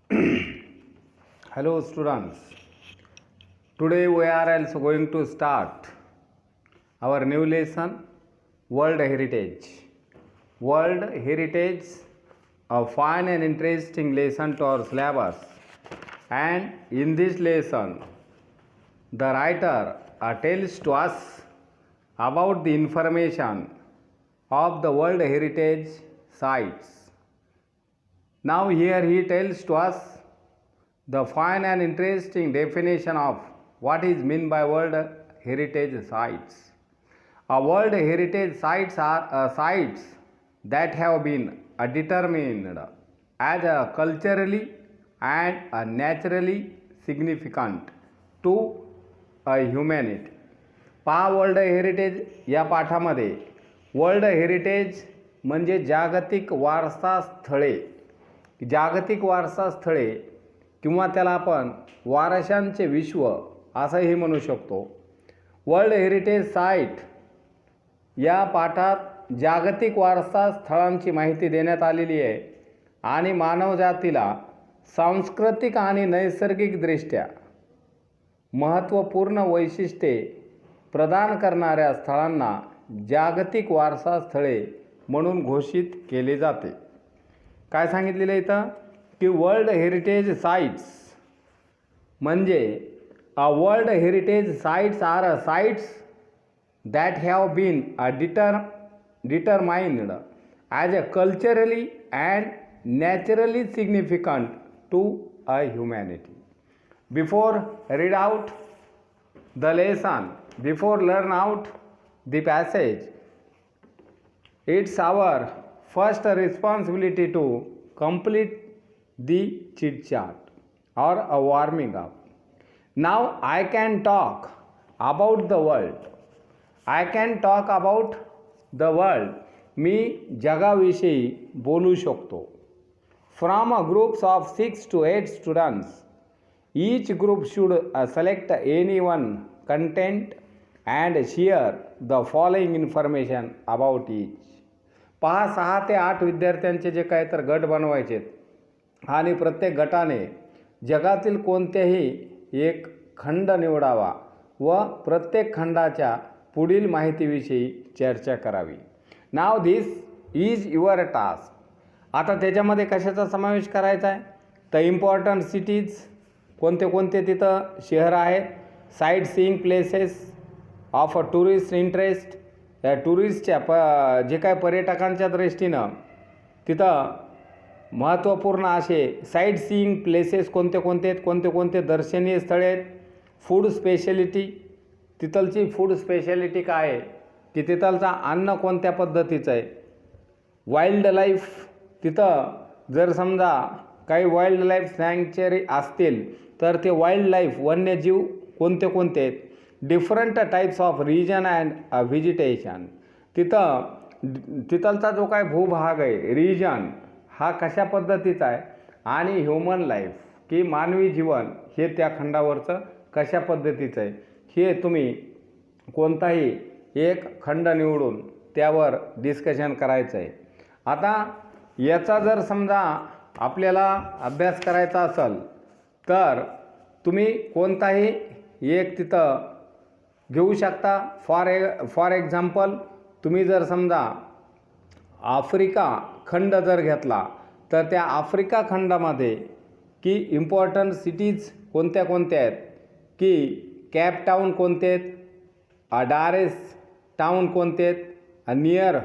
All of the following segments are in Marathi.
Hello students, today we are also going to start our new lesson, World Heritage. World Heritage, a fine and interesting lesson to our syllabus, and in this lesson the writer tells to us about the information of the World Heritage sites. Now here he tells to us the fine and interesting definition of what is meant by World Heritage Sites. World Heritage Sites are sites that have been determined as culturally and naturally significant to humanity. पहा वर्ल्ड हेरिटेज या पाठामध्ये वर्ल्ड हेरिटेज म्हणजे जागतिक वारसा स्थळे, जागतिक वारसा स्थळे किंवा त्याला आपण वारशांचे विश्व असंही म्हणू शकतो. वर्ल्ड हेरिटेज साईट या पाठात जागतिक वारसा स्थळांची माहिती देण्यात आलेली आहे आणि मानवजातीला सांस्कृतिक आणि नैसर्गिकदृष्ट्या महत्त्वपूर्ण वैशिष्ट्ये प्रदान करणाऱ्या स्थळांना जागतिक वारसा स्थळे म्हणून घोषित केले जाते. काय सांगितलेलं आहे इथं की वर्ल्ड हेरिटेज साइट्स म्हणजे world heritage sites are sites that have been determined as a culturally and naturally significant to a humanity. Before read out the lesson, before learn out the passage, it's our first responsibility to complete the chit chat or a warming up. Now I can talk about the world. I can talk about the world. मी जगाविषयी बोलू शकतो. From a groups of 6 to 8 students, each group should select any one content and share the following information about each. पहा 6 ते 8 विद्यार्थ्यांचे जे काय तर गट बनवायचे आणि प्रत्येक गटाने जगातील कोणत्याही एक खंड निवडावा व प्रत्येक खंडाच्या पुढील माहितीविषयी चर्चा करावी. Now this is your task. आता त्याच्यामध्ये कशाचा समावेश करायचा आहे तर इम्पॉर्टंट सिटीज कोणते कोणते तिथं शहर आहेत, site seeing places of a tourist interest, या टुरिस्टच्या जे काय पर्यटकांच्या दृष्टीनं तिथं महत्त्वपूर्ण असे साईट सीइंग प्लेसेस कोणते कोणते आहेत, कोणते कोणते दर्शनीय स्थळे आहेत. फूड स्पेशलिटी, तिथलची फूड स्पेशालिटी काय आहे की तिथलचा अन्न कोणत्या पद्धतीचं आहे. वाईल्ड लाईफ, तिथं जर समजा काही वाईल्ड लाईफ सँक्चुरी असतील तर ते वाईल्ड लाईफ वन्यजीव कोणते कोणते आहेत. Different types of region and vegetation, तिथलचा जो काय भूभाग आहे रिजन हा कशा पद्धतीचा आहे आणि ह्युमन लाईफ की मानवी जीवन हे त्या खंडावरचं कशा पद्धतीचं आहे हे तुम्ही कोणताही एक खंड निवडून त्यावर डिस्कशन करायचं आहे. आता याचा जर समजा आपल्याला अभ्यास करायचा असेल तर तुम्ही कोणताही एक तिथं घेऊ शकता. फॉर एक्झाम्पल तुम्ही जर समजा आफ्रिका खंड जर घेतला तर त्या आफ्रिका खंडामध्ये की इम्पॉर्टंट सिटीज कोणत्या कोणत्या आहेत की कॅप टाऊन कोणते आहेत, डारेस टाऊन कोणते आहेत, नियर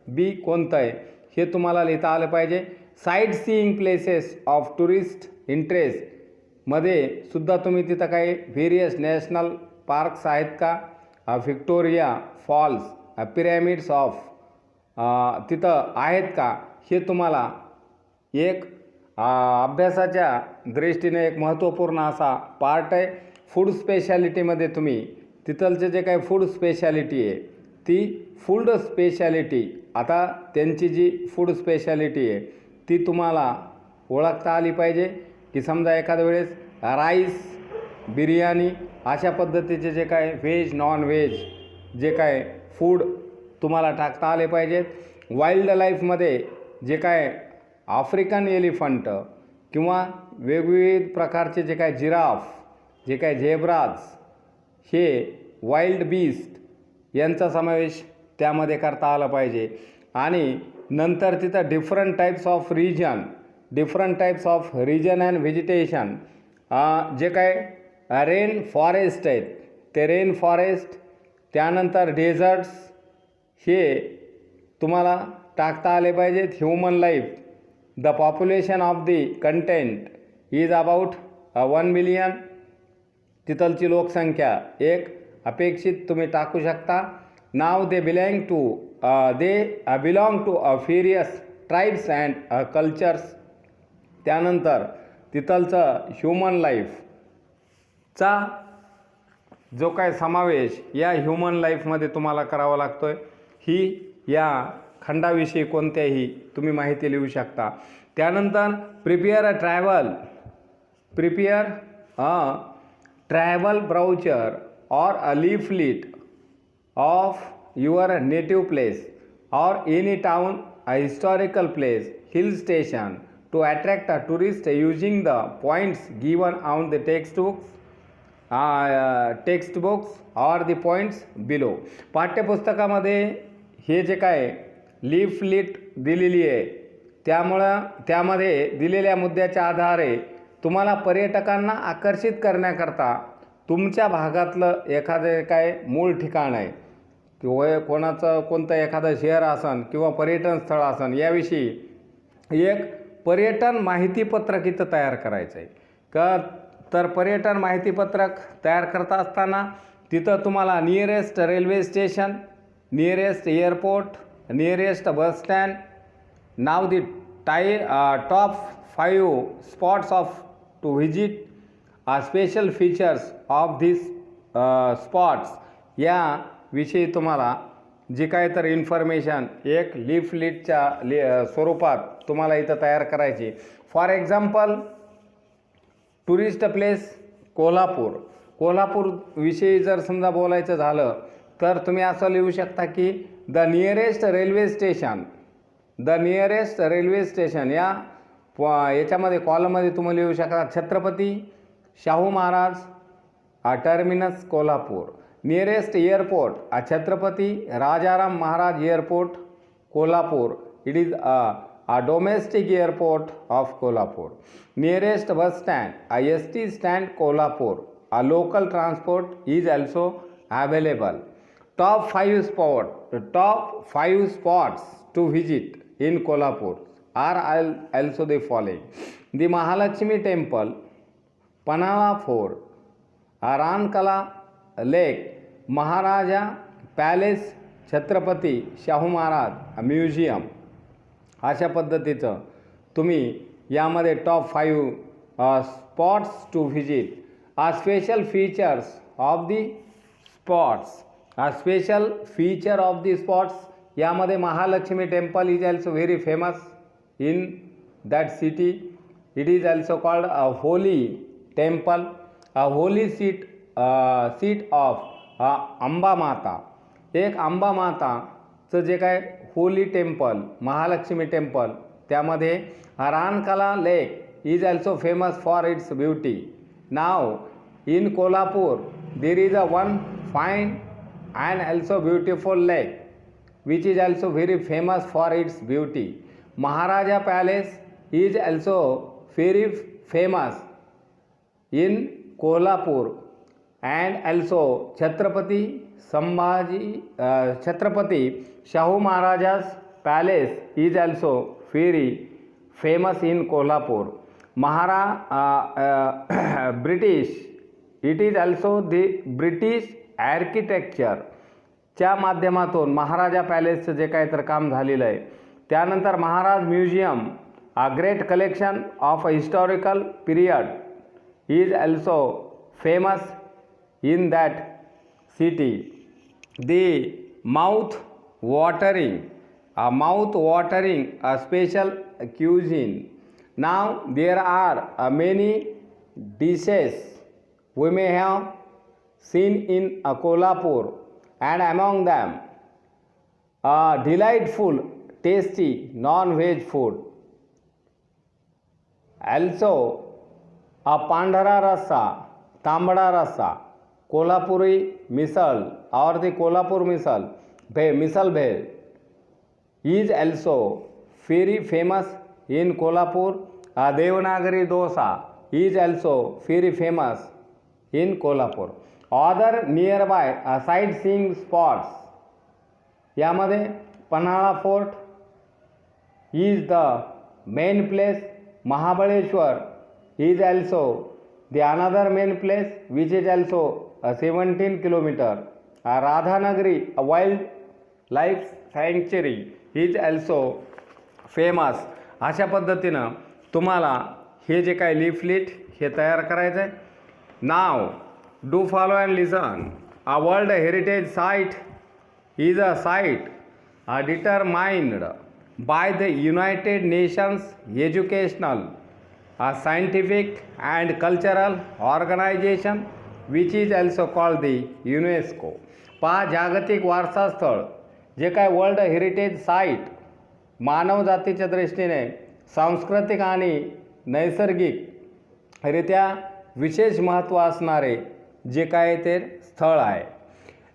बी कोणतं आहे हे तुम्हाला लिहिता आलं पाहिजे. Sightseeing places of tourist इंटरेस्टमध्ये सुद्धा तुम्ही तिथं काही व्हेरियस नॅशनल पार्क्स आहेत का, व्हिक्टोरिया फॉल्स, पिरॅमिड्स ऑफ तिथं आहेत का हे तुम्हाला एक अभ्यासाच्या दृष्टीने एक महत्त्वपूर्ण असा पार्ट आहे. फूड स्पेशालिटीमध्ये तुम्ही तिथलचे जे काही फूड स्पेशालिटी आहे ती फूड स्पेशालिटी, आता त्यांची जी फूड स्पेशालिटी आहे ती तुम्हाला ओळखता आली पाहिजे की समजा एखाद्या वेळेस राईस, बिर्याणी अशा पद्धतीचे जे काय व्हेज नॉन व्हेज जे काय फूड तुम्हाला टाकता आले पाहिजेत. वाईल्ड लाईफमध्ये जे काय आफ्रिकन एलिफंट किंवा वेगवेगळे प्रकारचे जे काय जिराफ, जे काय झेब्राज, हे वाईल्ड बीस्ट यांचा समावेश त्यामध्ये करता आला पाहिजे. आणि नंतर तिथं different types of region and vegetation, जे काय रेन फॉरेस्ट आहेत ते रेन फॉरेस्ट, त्यानंतर डेझर्ट्स हे तुम्हाला टाकता आले पाहिजेत. Human life, the population of the content is about 1 million, तिथलची लोकसंख्या एक अपेक्षित तुम्ही टाकू शकता. Now they belong to various tribes and cultures. त्यानंतर तिथलचं ह्युमन लाईफचा जो काय समावेश या ह्युमन लाईफमध्ये तुम्हाला करावा लागतो आहे, ही या खंडाविषयी कोणत्याही तुम्ही माहिती लिहू शकता. त्यानंतर prepare a travel brochure or a leaflet of your native place or any town, a historical place, hill station to attract a tourist using the points given on the textbooks or the points below. पाठ्यपुस्तकामध्ये हे जे काय लीफलेट दिलेली आहे त्यामध्ये दिलेल्या मुद्द्याच्या आधारे तुम्हाला पर्यटकांना आकर्षित करण्याकरता तुमच्या भागातलं एखादं काय मूळ ठिकाण आहे किंवा कोणतं एखादं शहर असन किंवा पर्यटन स्थळ असन याविषयी एक पर्यटन माहितीपत्रक इथं तयार करायचं आहे का. तर पर्यटन माहितीपत्रक तयार करता असताना तिथं तुम्हाला nearest railway station, nearest airport, nearest bus stand, नाव the top 5 spots of to visit, special features of this spots याविषयी तुम्हाला जी काय तर इन्फॉर्मेशन एक लीफलेटच्या स्वरूपात तुम्हाला इथं तयार करायची. फॉर एक्झाम्पल टुरिस्ट प्लेस कोल्हापूरविषयी जर समजा बोलायचं झालं तर तुम्ही असं लिहू शकता की द नियरेस्ट रेल्वे स्टेशन याच्यामध्ये कॉलममध्ये तुम्ही लिहू शकता Chhatrapati Shahu Maharaj terminus Kolhapur. Nearest airport Chhatrapati Rajaram Maharaj airport Kolhapur, it is a domestic airport of Kolhapur. Nearest bus stand, a ST stand Kolhapur, a local transport is also available. Top 5 spots to visit in Kolhapur are also the following: the Mahalakshmi Temple, Panala Fort, Arankala Lake, Maharaja Palace, Chhatrapati Shahu Maharaj museum. अशा पद्धतीचं तुम्ही यामध्ये top 5 spots to visit, special feature of the spots यामध्ये Mahalakshmi temple is also very famous in that city. It is also called a holy temple, a holy seat of Amba Mata. एक अंबा माताचं जे काय होली टेम्पल महालक्ष्मी टेम्पल त्यामध्ये Rankala lake is also famous for its beauty. Now in Kolhapur there is a one fine and also beautiful lake which is also very famous for its beauty. Maharaja palace is also very famous in Kolhapur and also Chhatrapati Shahu महाराजा's palace is also very famous in Kolhapur. British, it is also the British architecture च्या माध्यमातून महाराजा पॅलेसचं जे काही तर काम झालेलं आहे. त्यानंतर Maharaj museum, a great collection of a historical period is also famous in that city. The mouth watering, a special cuisine. Now there are many dishes we may have seen in Kolhapur, and among them delightful tasty non-veg food. Also पांढरा रस्सा, तांबडा रस्सा, Kolhapuri misal or the Kolhapur misal bhel is also very famous in Kolhapur. Devanagari dosa is also very famous in Kolhapur. Other nearby sightseeing spots, यामध्ये Panhala fort is the main place. Mahabaleshwar is also the another main place which is also 17 kilometer. Radhanagari, a wildlife sanctuary, is also famous. अशा पद्धतीनं तुम्हाला हे जे काय लिफलेट हे तयार करायचं आहे. Now do follow and listen. A world heritage site is a site determined by the United Nations Educational, Scientific and Cultural Organization, which is also called the UNESCO. जागतिक वारसा स्थळ जे काय वर्ल्ड हेरिटेज साईट मानवजातीच्या दृष्टीने सांस्कृतिक आणि नैसर्गिकरित्या विशेष महत्त्व असणारे जे काय ते स्थळ आहे.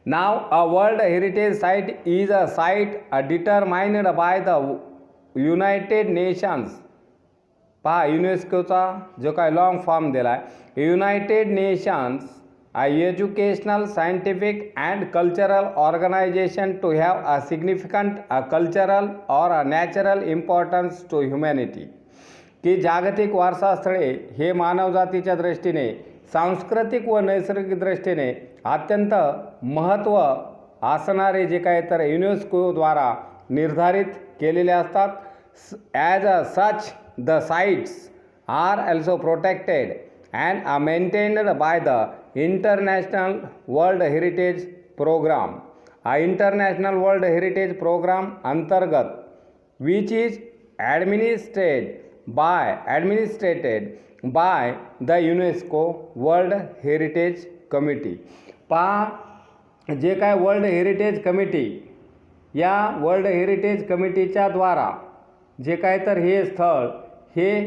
Now a World Heritage Site is a site determined by the United Nations. पहा युनेस्कोचा जो काय लॉंग फॉर्म दिला आहे, United Nations Educational Scientific and Cultural Organization to have a significant cultural or a natural importance to humanity. की जागतिक वारसास्थळे हे मानवजातीच्या दृष्टीने सांस्कृतिक व नैसर्गिक दृष्टीने अत्यंत महत्त्व असणारे जे काय तर युनेस्कोद्वारा निर्धारित केलेले असतात. As a such the sites are also protected and maintained by the international world heritage programme. International world heritage programme अंतर्गत which is administered by the UNESCO world heritage committee. पहा जे काय वर्ल्ड हेरिटेज कमिटी, या वर्ल्ड हेरिटेज कमिटीच्या द्वारा जे काय तर हे स्थळ हे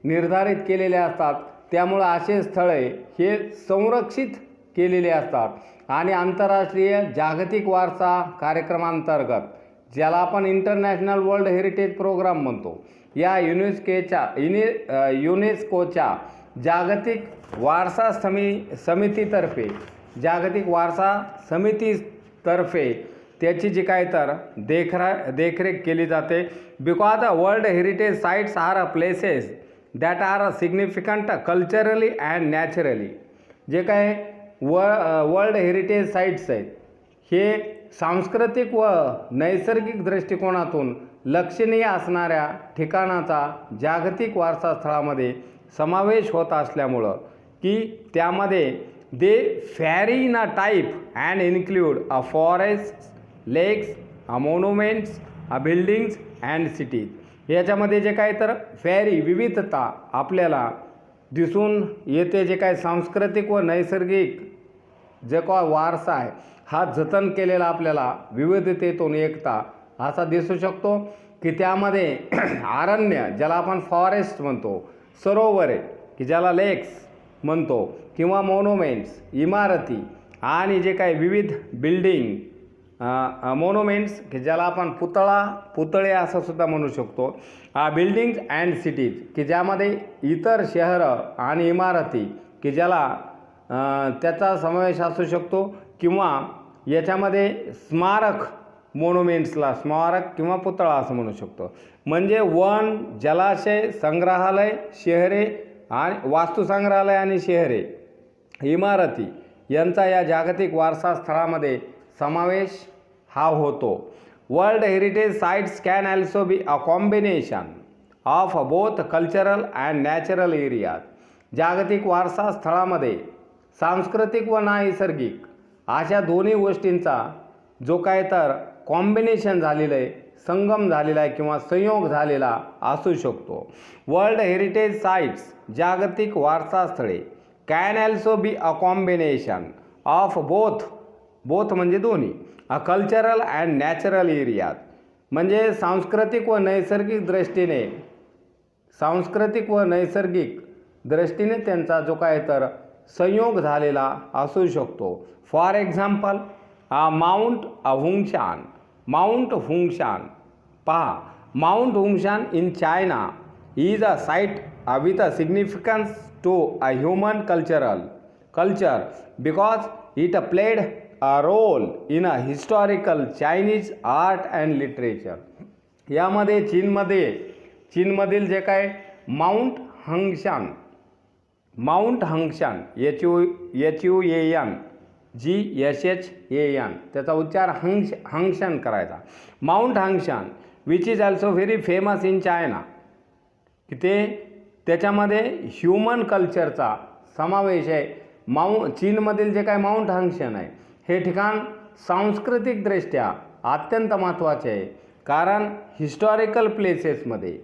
निर्धारित केलेले असतात. त्यामुळं असे स्थळे हे संरक्षित केलेले असतात आणि आंतरराष्ट्रीय जागतिक वारसा कार्यक्रमांतर्गत ज्याला आपण इंटरनॅशनल वर्ल्ड हेरिटेज प्रोग्राम म्हणतो, या युनेस्कोच्या जागतिक वारसा समितीतर्फे त्याची जी काय तर देखरेख केली जाते. Because the world heritage sites are a places that are significant culturally and naturally. जे काय वर्ल्ड हेरिटेज साईट्स आहेत हे सांस्कृतिक व नैसर्गिक दृष्टिकोनातून लक्षणीय असणाऱ्या ठिकाणाचा जागतिक वारसा स्थळामध्ये समावेश होत असल्यामुळं की त्यामध्ये they vary in a type and include a forest, lakes, a monuments, a buildings and cities. याच्यामध्ये जे काय तर फॅरी विविधता आपल्याला दिसून येते. जे काय सांस्कृतिक व नैसर्गिक जे काय वारसा आहे हा जतन केलेला आपल्याला विविधतेतून एकता असा दिसू शकतो. की त्यामध्ये अरण्य ज्याला आपण फॉरेस्ट म्हणतो, सरोवरे की ज्याला लेक्स म्हणतो, किंवा मोन्युमेंट्स इमारती, आणि जे काही विविध बिल्डिंग मोन्युमेंट्स की ज्याला आपण पुतळे असं सुद्धा म्हणू शकतो, बिल्डिंग्स अँड सिटीज की ज्यामध्ये इतर शहरं आणि इमारती की ज्याला त्याचा समावेश असू शकतो, किंवा याच्यामध्ये स्मारक मोन्युमेंट्सला स्मारक किंवा पुतळा असं म्हणू शकतो. म्हणजे वन, जलाशय, संग्रहालय, शहरे आणि वास्तुसंग्रहालय आणि शहरे, इमारती यांचा या जागतिक वारसा स्थळामध्ये समावेश हा होतो. World heritage sites can also be a combination of both cultural and natural areas. जागतिक वारसा स्थळामध्ये सांस्कृतिक व नैसर्गिक अशा दोन्ही गोष्टींचा जो काय तर कॉम्बिनेशन झालेलं आहे, संगम झालेला आहे किंवा संयोग झालेला असू शकतो. वर्ल्ड हेरिटेज साईट्स जागतिक वारसा स्थळे can also be a combination of both म्हणजे दोन्ही, अ कल्चरल अँड नॅचरल एरियाज म्हणजे सांस्कृतिक व नैसर्गिक दृष्टीने त्यांचा जो काय तर संयोग झालेला असू शकतो. For example mount Huangshan. Mount Huangshan पहा, mount Huangshan in China is a site with a significance to a human culture because it played a role in a historical Chinese art and literature. यामध्ये चीनमधील जे काय माउंट हंगशान HUAN त्याचा उच्चार हंगशान करायचा. Mount Huangshan which is also very famous in China, की ते त्याच्यामध्ये ह्युमन कल्चरचा समावेश आहे. चीनमधील जे काय माउंट हंगशान आहे हे ठिकाण सांस्कृतिकदृष्ट्या अत्यंत महत्त्वाचे आहे, कारण हिस्टॉरिकल प्लेसेसमध्ये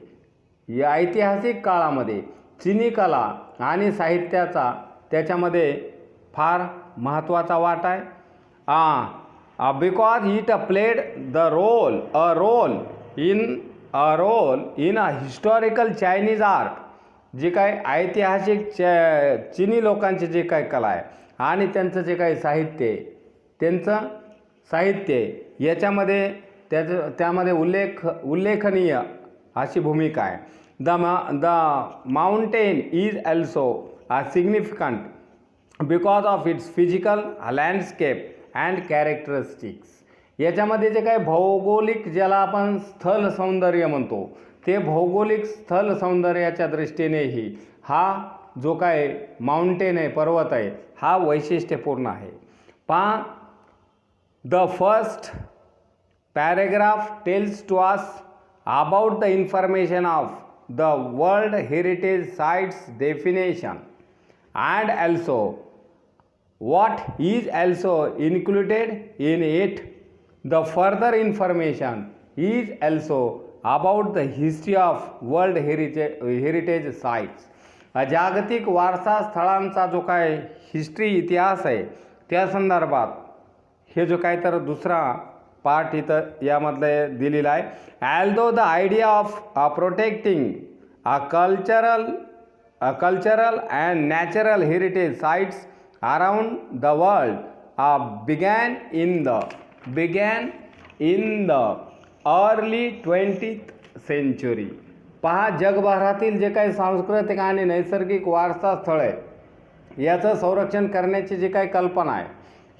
या ऐतिहासिक काळामध्ये चीनी कला आणि साहित्याचा त्याच्यामध्ये फार महत्त्वाचा वाटा आहे. Because it played the role in a historical Chinese art, जे काय ऐतिहासिक चीनी लोकांचे जे काय कला आहे आणि त्यांचं जे काही साहित्य याच्यामध्ये त्यामध्ये उल्लेखनीय अशी भूमिका आहे. The mountain is also significant because of its physical landscape and characteristics. याच्यामध्ये जे काही भौगोलिक, ज्याला आपण स्थल सौंदर्य म्हणतो, ते भौगोलिक स्थल सौंदर्याच्या दृष्टीनेही हा जो काय माउंटेन आहे, पर्वत आहे, हा वैशिष्ट्यपूर्ण आहे. पहा, the first paragraph tells to us about the information of the world heritage sites definition and also what is also included in it. The further information is also about the history of world heritage sites. जागतिक वारसा स्थळांचा जो काय हिस्ट्री इतिहास आहे त्या संदर्भात हे जो काय तर दुसरा पार्ट इथं यामधले दिलेला आहे. although the idea of protecting a cultural and natural heritage sites around the world began in the early 20th century. पहा, जगभरातील जे काही सांस्कृतिक आणि नैसर्गिक वारसा स्थळ आहे याचं संरक्षण करण्याची जी काही कल्पना आहे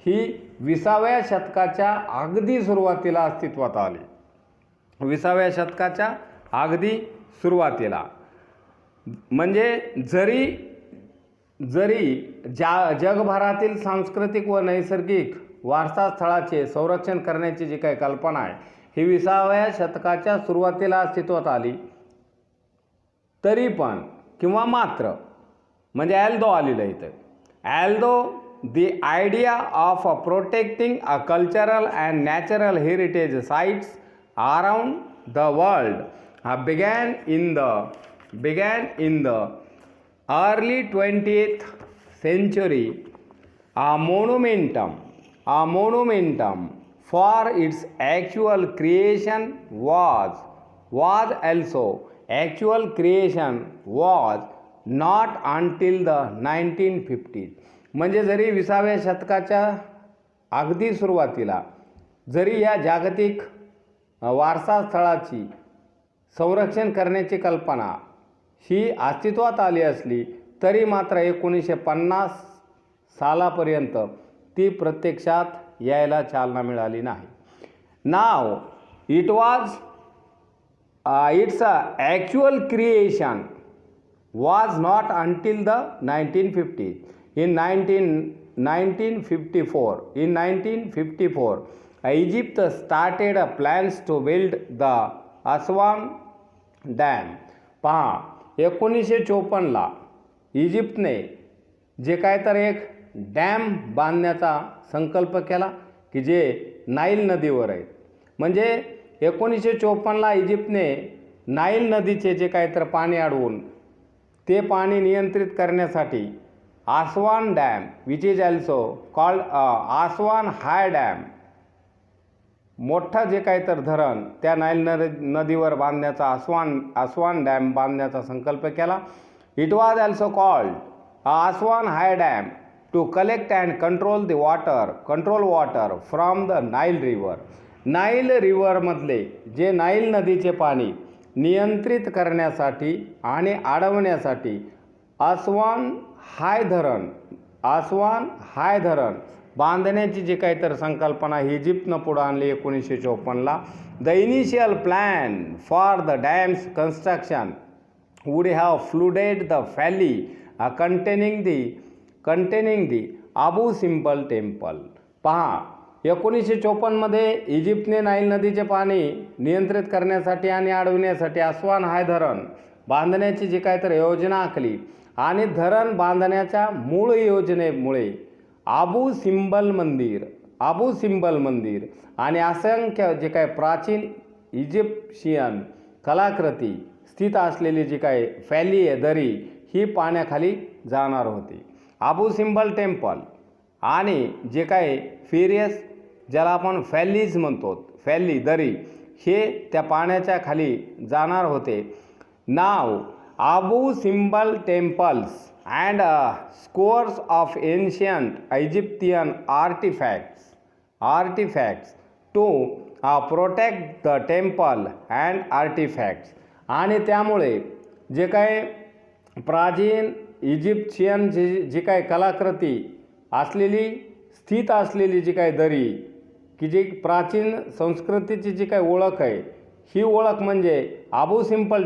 ही 20व्या शतकाच्या अगदी सुरुवातीला अस्तित्वात आली. 20व्या शतकाच्या अगदी सुरुवातीला, म्हणजे जरी जगभरातील सांस्कृतिक व नैसर्गिक वारसा स्थळाचे संरक्षण करण्याची जी काही कल्पना आहे ही 20व्या शतकाच्या सुरुवातीला अस्तित्वात आली, तरी पण किंवा मात्र म्हणजे ॲल्दो आलेलं इथं. Although the idea of protecting a cultural and natural heritage sites around the world began in the early 20th century. A monumentum for its actual creation was not until the 1950s. म्हणजे जरी 20व्या शतकाच्या अगदी सुरुवातीला जरी या जागतिक वारसा स्थळाची संरक्षण करण्याची कल्पना ही अस्तित्वात आली असली तरी मात्र 1950 सालापर्यंत ती प्रत्यक्षात यायला चालना मिळाली नाही. Now its actual creation was not until the 1950s. In 1954, Egypt started plans to build the Aswan Dam. पहा, 1954ला इजिप्तने जे काय तर एक डॅम बांधण्याचा संकल्प केला की जे नाईल नदीवर आहे. म्हणजे 1954ला इजिप्तने नाईल नदीचे जे काय तर पाणी अडवून ते पाणी नियंत्रित करण्यासाठी आसवान dam, which is also called आसवान high dam, मोठा जे काय तर धरण त्या नाईल नदीवर बांधण्याचा आसवान डॅम बांधण्याचा संकल्प केला. It was also called Aswan High Dam to collect and control water from the Nile River. Nile रिव्हरमधले जे नाईल नदीचे पाणी नियंत्रित करण्यासाठी आणि अडवण्यासाठी आस्वान हाय धरण बांधण्याची जी काही तर संकल्पना इजिप्तनं पुढं आणली 1954ला. The initial plan for the dams construction would have flooded the valley containing the Abu Simbel temple. पहा 1954मध्ये इजिप्तने नाईल नदीचे पाणी नियंत्रित करण्यासाठी आणि अडवण्यासाठी आस्वान हाय धरण बांधण्याची जी काय तर योजना आखली आणि धरण बांधण्याच्या मूळ योजनेमुळे आबू सिंबल मंदिर आणि असंख्य जे काय प्राचीन इजिप्शियन कलाकृती स्थित असलेली जी काय व्हॅली आहे दरी ही पाण्याखाली जाणार होती. आबू सिंबल टेम्पल आणि जे काय फेरियस ज्याला आपण व्हॅलीज म्हणतो व्हॅली दरी हे त्या पाण्याच्या खाली जाणार होते. Now Abu Simbel temples and scores of ancient Egyptian artefacts to protect the temple and artefacts. आणि त्यामुळे जे काय प्राचीन इजिप्शियन जी काय कलाकृती असलेली स्थित असलेली जी काय दरी की जी प्राचीन संस्कृतीची जी काय ओळख आहे ही ओळख म्हणजे आबू सिंपल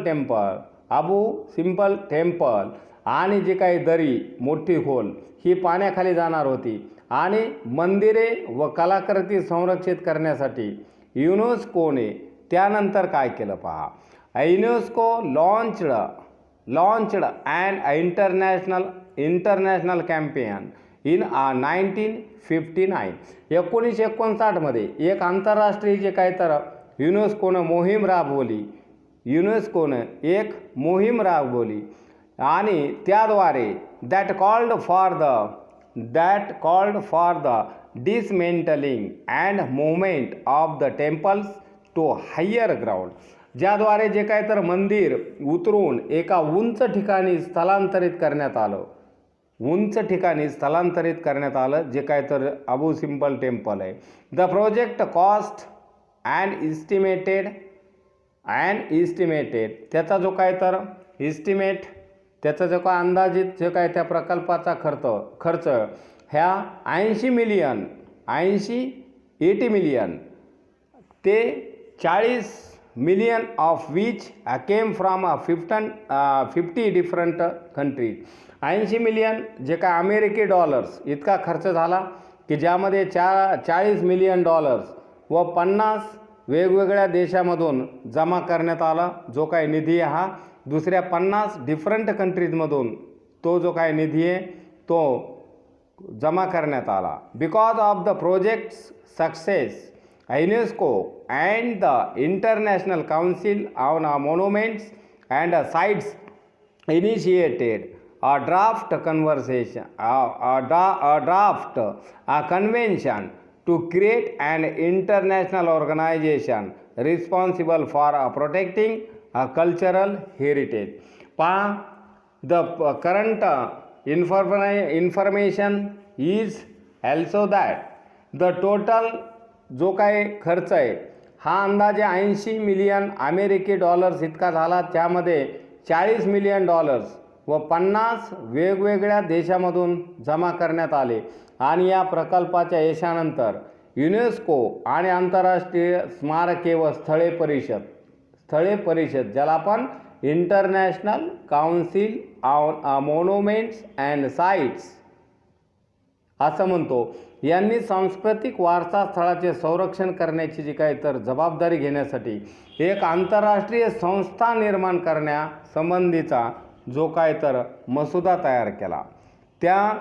टेम्पल आणि जी काही दरी मोठी खोल ही पाण्याखाली जाणार होती. आणि मंदिरे व कलाकृती संरक्षित करण्यासाठी युनेस्कोने त्यानंतर काय केलं पहा. UNESCO launched an international campaign in 1959. 1959मध्ये एक आंतरराष्ट्रीय जे काय तर युनेस्कोनं एक मोहीम राबवली आणि त्याद्वारे that called for the dismantling and movement of the temples to higher ground. ज्याद्वारे जे काय तर मंदिर उतरून एका उंच ठिकाणी स्थलांतरित करण्यात आलं जे काय तर आबू सिंबल टेम्पल आहे. The project cost and estimated त्याचा जो काय तर त्याचा जो काय अंदाजित जे काय त्या प्रकल्पाचा खर्च ह्या 80 मिलियन ते 40 million of which came from 50 different countries. 80 million जे काय अमेरिकी डॉलर्स इतका खर्च झाला की ज्यामध्ये 40 मिलियन डॉलर्स व 50 वेगवेगळ्या देशामधून जमा करण्यात आला. जो काय निधी आहे हा दुसऱ्या 50 डिफरंट कंट्रीजमधून तो जो काय निधी आहे तो जमा करण्यात आला. Because of the projects success UNESCO and the International Council on Monuments and Sites initiated a convention to create an international organization responsible for protecting cultural heritage. The current information is also that the total जो काय खर्च आहे हा अंदाजे 80 मिलियन अमेरिकी डॉलर्स इतका झाला. त्यामध्ये 40 मिलियन डॉलर्स व 50 वेगवेगळ्या देशामधून जमा करण्यात आले. आणि या प्रकल्पाच्या यशानंतर युनेस्को आणि आंतरराष्ट्रीय स्मारके व स्थळे परिषद ज्याला आपण international council on monuments and sites असं म्हणतो यांनी सांस्कृतिक वारसा स्थळाचे संरक्षण करण्याची जी काही तर जबाबदारी घेण्यासाठी एक आंतरराष्ट्रीय संस्था निर्माण करण्यासंबंधीचा जो काय तर मसुदा तयार केला. त्या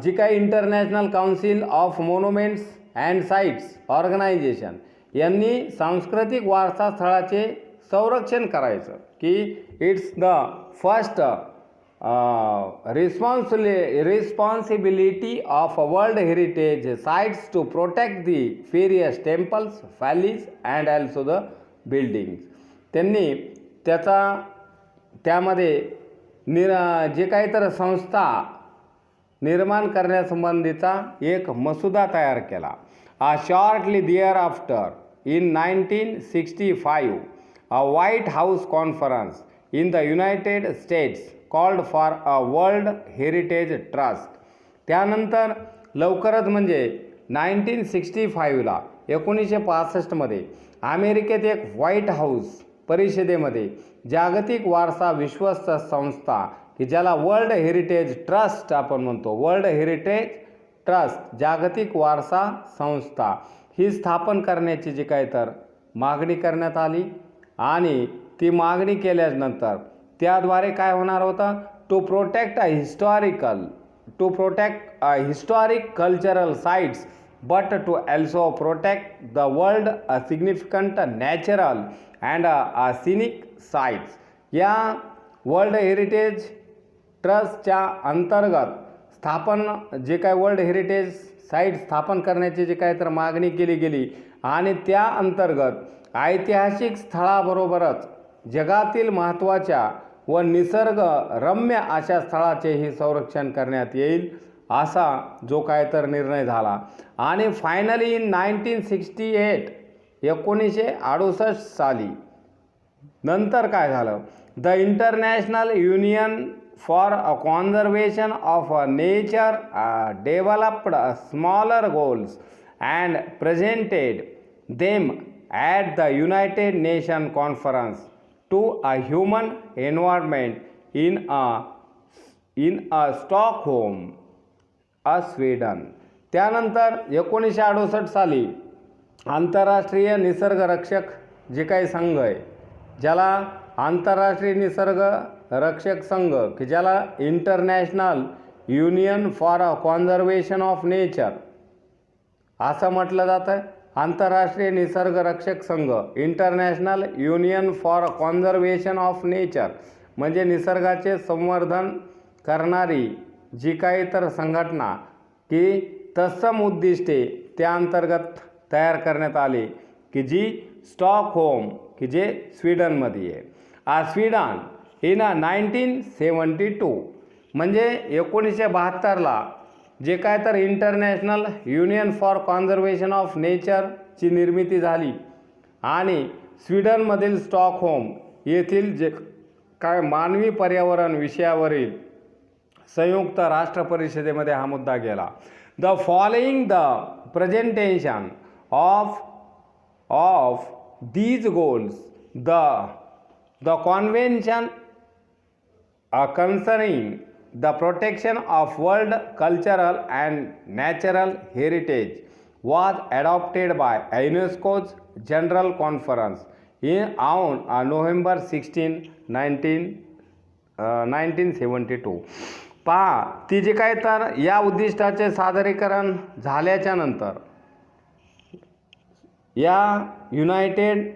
जी काही international council of monuments and sites organisation यांनी सांस्कृतिक वारसा स्थळाचे संरक्षण करायचं की it's the first responsibility of World Heritage Sites to protect the various temples, valleys and also the buildings. त्यांनी त्याचा त्यामध्ये जे काही तर संस्था निर्माण करण्यासंबंधीचा एक मसुदा तयार केला. Shortly thereafter in 1965 a White House conference in the United States called for a World Heritage Trust. त्यानंतर लवकरच म्हणजे 1965ला 1965मध्ये अमेरिकेत एक व्हाईट हाऊस परिषदेमध्ये जागतिक वारसा विश्वस्त संस्था की ज्याला वर्ल्ड हेरिटेज ट्रस्ट आपण म्हणतो, वर्ल्ड हेरिटेज ट्रस्ट जागतिक वारसा संस्था ही स्थापन करण्याची जी काय तर मागणी करण्यात आली आणि ती मागणी केल्यानंतर त्याद्वारे काय होणार होतं, to protect historic cultural sites but to also protect the world significant natural and scenic sites. या वर्ल्ड हेरिटेज ट्रस्टच्या अंतर्गत स्थापन जे काय वर्ल्ड हेरिटेज साईट स्थापन करण्याची जी काय तर मागणी केली गेली आणि त्या अंतर्गत ऐतिहासिक स्थळाबरोबरच जगातील महत्त्वाच्या व निसर्गरम्य अशा स्थळाचेही संरक्षण करण्यात येईल असा जो काय तर निर्णय झाला. आणि फायनली इन 1968 साली नंतर काय झालं, the international union for a conservation of nature developed smaller goals and presented them at the United Nations Conference to a human environment in Stockholm, Sweden. त्यानंतर 1968 साली आंतरराष्ट्रीय निसर्गरक्षक जे काही संघ आहे, ज्याला आंतरराष्ट्रीय निसर्ग रक्षक संघ की ज्याला international union for conservation of nature असं म्हटलं जातं. आंतरराष्ट्रीय निसर्ग रक्षक संघ, international union for conservation of nature म्हणजे निसर्गाचे संवर्धन करणारी जी काही तर संघटना की तत्सम उद्दिष्टे त्या अंतर्गत तयार करण्यात आली की जी स्टॉकहोम की जे स्वीडनमध्ये आहे. स्वीडन इन 1972 म्हणजे 1972ला जे काय तर international union for conservation of नेचरची निर्मिती झाली आणि स्वीडनमधील स्टॉकहोम येथील जे काय मानवी पर्यावरण विषयावरील संयुक्त राष्ट्र परिषदेमध्ये हा मुद्दा गेला. The following the presentation of these goals, the convention concerning the protection of world cultural and natural heritage was adopted by UNESCO's General Conference on November 16, 1972. पहा ती जे काय तर या उद्दिष्टाचे सादरीकरण झाल्याच्या नंतर या United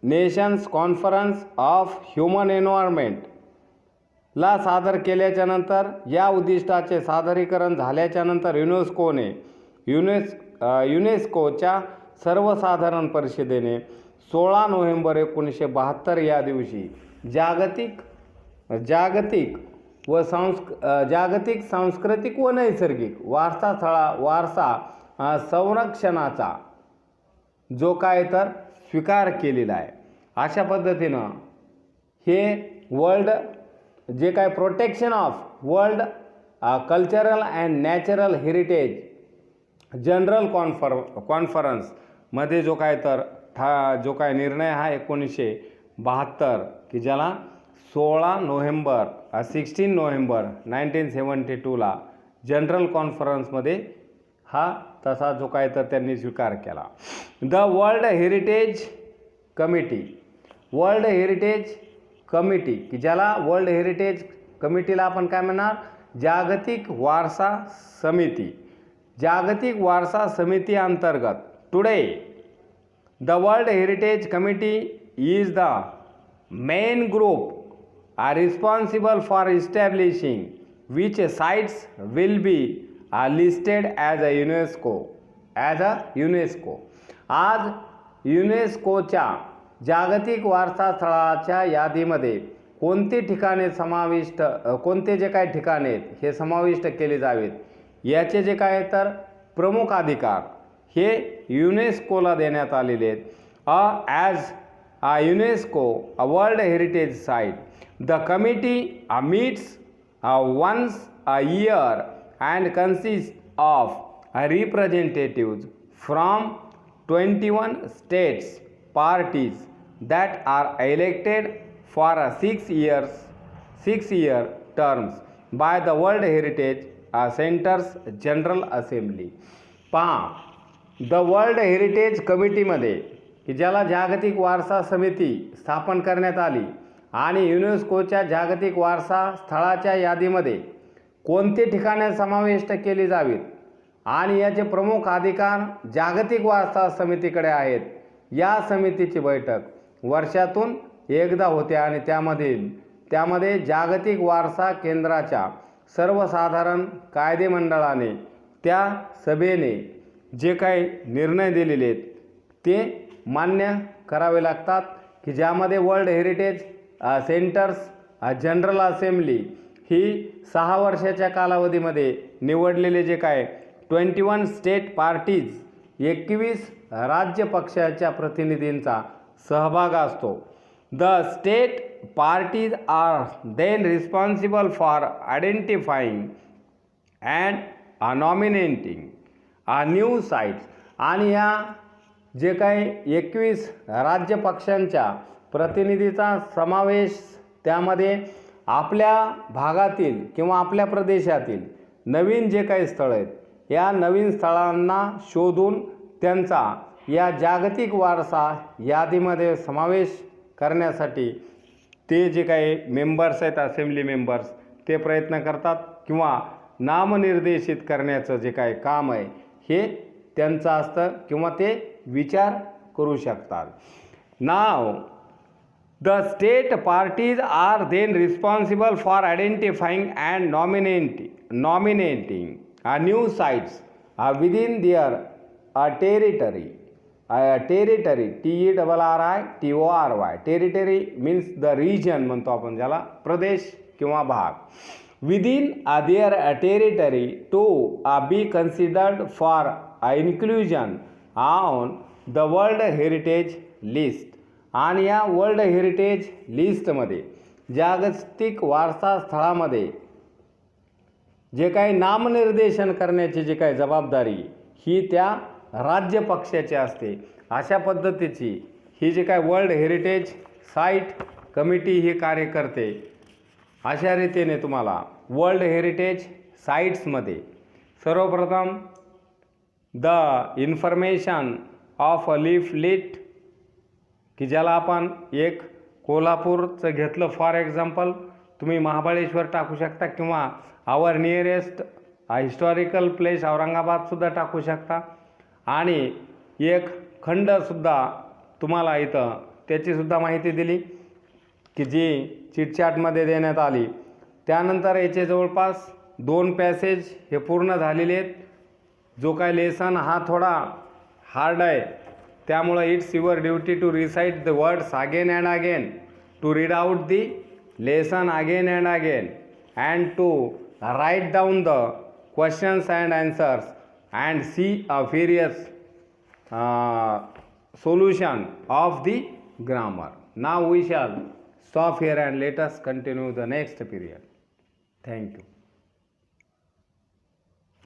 Nations conference of human एन्व्हायरमेंटला सादर केल्याच्या नंतर या उद्दिष्टाचे सादरीकरण झाल्याच्या नंतर युनेस्कोच्या सर्वसाधारण परिषदेने 16 नोव्हेंबर 1972 या दिवशी जागतिक सांस्कृतिक व नैसर्गिक वारसा संरक्षणाचा जो काय तर स्वीकार केलेला आहे. अशा पद्धतीनं हे वर्ल्ड जे काय protection of world cultural and natural heritage general कॉन्फरन्समध्ये जो काय तर जो काय निर्णय हा 1972 की ज्याला 16 नोव्हेंबर 1972ला जनरल कॉन्फरन्समध्ये हा तसा जो काय तर त्यांनी स्वीकार केला. द वर्ल्ड हेरिटेज कमिटी की ज्याला वर्ल्ड हेरिटेज कमिटीला आपण काय म्हणणार, जागतिक वारसा समिती अंतर्गत today the world heritage committee is the main group are responsible for establishing which sites will be listed as a UNESCO. आज युनेस्कोच्या जागतिक वारसा स्थळाच्या यादीमध्ये कोणते ठिकाणे समाविष्ट कोणते जे काही ठिकाणे आहेत हे समाविष्ट केले जावेत, याचे जे काय तर प्रमुख अधिकार हे युनेस्कोला देण्यात आलेले आहेत. As a UNESCO a World Heritage Site, the committee meets once a year and consists of representatives from 21 states parties that are elected for a 6-year terms by the World Heritage Center's General Assembly. पहा, द वर्ल्ड हेरिटेज कमिटीमध्ये की ज्याला जागतिक वारसा समिती स्थापन करण्यात आली आणि युनेस्कोच्या जागतिक वारसा स्थळाच्या यादीमध्ये कोणते ठिकाणे समाविष्ट केली जावीत आणि याचे प्रमुख अधिकार जागतिक वारसा समितीकडे आहेत. या समितीची बैठक वर्षातून एकदा होते आणि त्यामध्ये जागतिक वारसा केंद्राच्या सर्वसाधारण कायदेमंडळाने त्या सभेने जे काही निर्णय दिलेले आहेत ते मान्य करावे लागतात, की ज्यामध्ये world heritage centres general assembly ही 6 वर्षाच्या कालावधीमध्ये निवडलेले जे काय 21 स्टेट पार्टीज 21 राज्य पक्षाच्या प्रतिनिधींचा सहभाग असतो. The state parties are then responsible for identifying and nominating new sites. आणि या जे काही 21 राज्य पक्षांच्या प्रतिनिधीचा समावेश त्यामध्ये आपल्या भागातील किंवा आपल्या प्रदेशातील नवीन जे काही स्थळं आहेत या नवीन स्थळांना शोधून त्यांचा या जागतिक वारसा यादीमध्ये समावेश करण्यासाठी ते जे काही मेंबर्स आहेत असेंब्ली मेंबर्स ते प्रयत्न करतात किंवा नामनिर्देशित करण्याचं जे काही काम आहे हे त्यांचं असतं किंवा ते विचार करू शकतात. नाव the state parties are then responsible for identifying and nominating new sites within their territory. TERRITORY territory means the region म्हणतो आपण ज्याला, प्रदेश किंवा भाग. Within their territory to be considered for inclusion on the world heritage list. आणि या वर्ल्ड हेरिटेज लिस्टमध्ये जागतिक वारसा स्थळामध्ये जे काही नामनिर्देशन करण्याची जी काही जबाबदारी ही त्या राज्य पक्षाची असते. अशा पद्धतीची ही जी काय वर्ल्ड हेरिटेज साईट कमिटी ही कार्य करते. अशा रीतीने तुम्हाला वर्ल्ड हेरिटेज साईट्समध्ये सर्वप्रथम the information of a leaflet, की ज्याला आपण एक कोल्हापूरचं घेतलं फॉर एक्झाम्पल, तुम्ही महाबळेश्वर टाकू शकता किंवा आवर नियरेस्ट हिस्टॉरिकल प्लेस औरंगाबादसुद्धा टाकू शकता. आणि एक खंडसुद्धा तुम्हाला इथं त्याचीसुद्धा माहिती दिली की जी चिटचॅटमध्ये देण्यात आली. त्यानंतर याचे जवळपास 2 पॅसेज हे पूर्ण झालेले आहेत. जो काय लेसन हा थोडा हार्ड आहे त्यामुळं it's your duty to recite the words again and again, to read out the lesson again and again and to write down the questions and answers and see a various solution of the grammar. Now we shall stop here and let us continue the next period. Thank you.